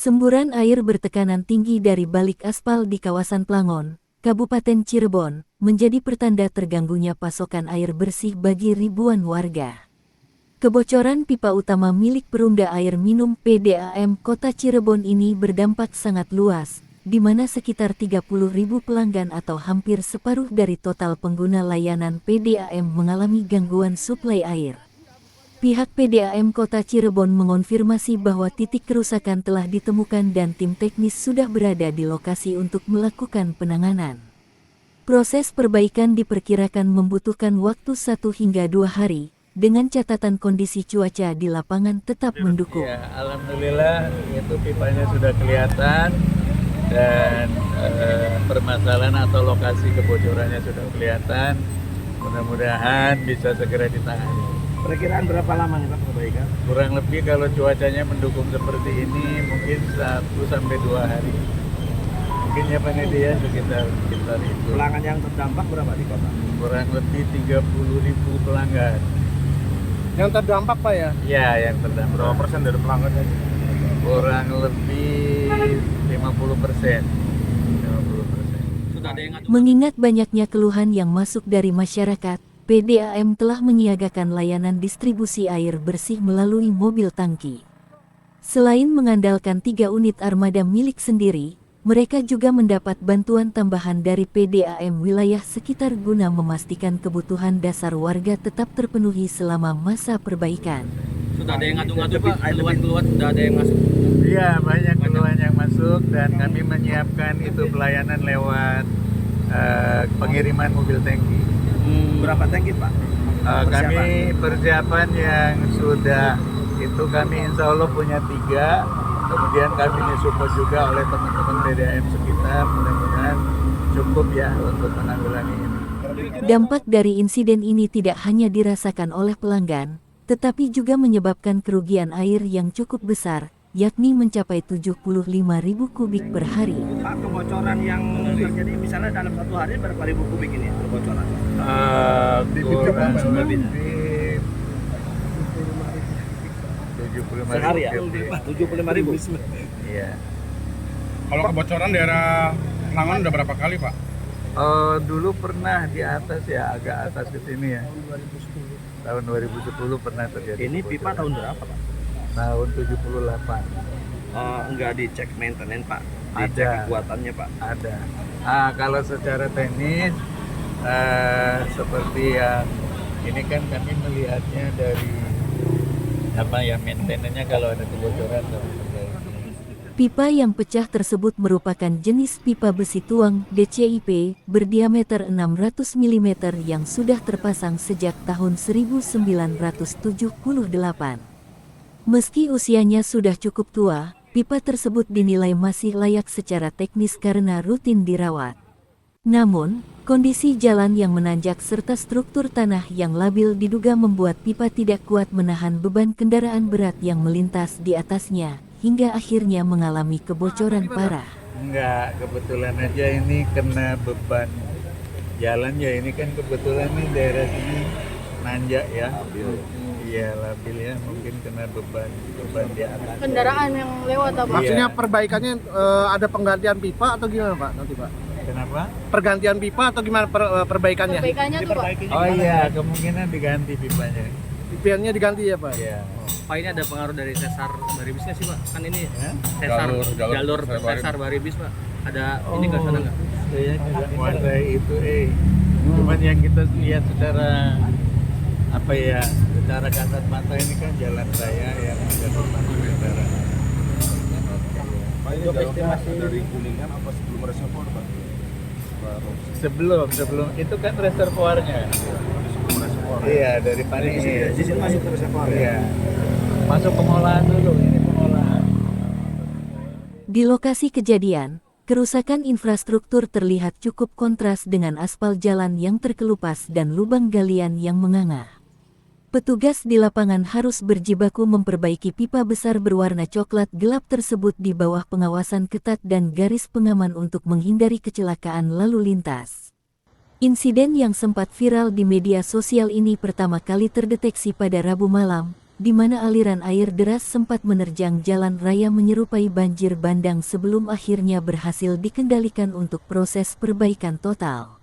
Semburan air bertekanan tinggi dari balik aspal di kawasan Plangon, Kabupaten Cirebon, menjadi pertanda terganggunya pasokan air bersih bagi ribuan warga. Kebocoran pipa utama milik Perumda Air Minum PDAM Kota Cirebon ini berdampak sangat luas, di mana sekitar 30.000 pelanggan atau hampir separuh dari total pengguna layanan PDAM mengalami gangguan suplai air. Pihak PDAM Kota Cirebon mengonfirmasi bahwa titik kerusakan telah ditemukan dan tim teknis sudah berada di lokasi untuk melakukan penanganan. Proses perbaikan diperkirakan membutuhkan waktu 1 hingga 2 hari, dengan catatan kondisi cuaca di lapangan tetap mendukung. Ya, alhamdulillah itu pipanya sudah kelihatan dan permasalahan atau lokasi kebocorannya sudah kelihatan. Mudah-mudahan bisa segera ditangani. Perkiraan berapa lama nih Pak perbaikan? Kurang lebih kalau cuacanya mendukung seperti ini mungkin 1 sampai 2 hari. Mungkin ya Pak Nedi ya sekitar itu. Pelanggan yang terdampak berapa di kota? Kurang lebih 30.000 pelanggan. Yang terdampak Pak ya? Ya, yang terdampak. Berapa persen dari pelanggannya? Kurang lebih 50%. 50%. Mengingat banyaknya keluhan yang masuk dari masyarakat, PDAM telah menyiagakan layanan distribusi air bersih melalui mobil tangki. Selain mengandalkan 3 unit armada milik sendiri, mereka juga mendapat bantuan tambahan dari PDAM wilayah sekitar guna memastikan kebutuhan dasar warga tetap terpenuhi selama masa perbaikan. Sudah ada yang ngadu-ngadu Pak, keluhan-keluhan sudah ada yang masuk? Iya, banyak keluhan yang masuk dan kami menyiapkan itu pelayanan lewat pengiriman mobil tangki. Berapa tangki Pak? Kami persiapan yang sudah itu kami insya Allah punya 3, kemudian kami disupport juga oleh teman-teman PDAM sekitar, mudah-mudahan cukup ya untuk menanggulangi ini. Dampak dari insiden ini tidak hanya dirasakan oleh pelanggan, tetapi juga menyebabkan kerugian air yang cukup besar, yakni mencapai 75.000 kubik per hari. Pak, kebocoran yang terjadi misalnya dalam 1 hari berapa ribu kubik ini kebocoran? Kurang lebih 75.000 Sehari ya? kubik. 75.000? Iya. Kalau kebocoran daerah Plangon udah berapa kali Pak? Dulu pernah di atas ya, agak atas ke sini ya. Tahun 2010 pernah terjadi. Ini pipa kebocoran. tahun berapa Pak? Tahun 78. Enggak dicek maintenance Pak? Ada. Dicek kekuatannya Pak? Ada. Kalau secara teknis seperti yang ini kan kami melihatnya dari apa ya, maintenance-nya kalau ada kebocoran kami perbaiki. Pipa yang pecah tersebut merupakan jenis pipa besi tuang DCIP berdiameter 600 mm yang sudah terpasang sejak tahun 1978. Meski usianya sudah cukup tua, pipa tersebut dinilai masih layak secara teknis karena rutin dirawat. Namun, kondisi jalan yang menanjak serta struktur tanah yang labil diduga membuat pipa tidak kuat menahan beban kendaraan berat yang melintas di atasnya, hingga akhirnya mengalami kebocoran parah. Enggak, kebetulan aja ini kena beban jalan ya, ini kan kebetulan nih daerah sini nanjak ya. Iya, labil ya, mungkin kena beban di atas. Kendaraan yang lewat apa? Maksudnya perbaikannya ada penggantian pipa atau gimana Pak nanti Pak? Kenapa? Pergantian pipa atau gimana perbaikannya? Perbaikannya tuh Pak. Oh iya, kemungkinan diganti pipanya. Pipanya diganti ya Pak? Iya. Pak, ini ada pengaruh dari sesar baribisnya sih Pak? Kan ini Hah? jalur sesar baribis Pak. Ada ini nggak sana nggak? Saya tidak menguasai itu. Cuman yang kita lihat secara apa ya, secara kasat mata ini kan jalan raya yang jalur masuk kendaraan. Pak, ini estimasi dari Kuningan apa sebelum reservoir Pak? Sebelum itu kan reservoirnya. Iya, dari Panis. Di sini masuk ke reservoir ya? Iya. Masuk pengolahan dulu, ini pengolahan. Di lokasi kejadian, kerusakan infrastruktur terlihat cukup kontras dengan aspal jalan yang terkelupas dan lubang galian yang menganga. Petugas di lapangan harus berjibaku memperbaiki pipa besar berwarna coklat gelap tersebut di bawah pengawasan ketat dan garis pengaman untuk menghindari kecelakaan lalu lintas. Insiden yang sempat viral di media sosial ini pertama kali terdeteksi pada Rabu malam, di mana aliran air deras sempat menerjang jalan raya menyerupai banjir bandang sebelum akhirnya berhasil dikendalikan untuk proses perbaikan total.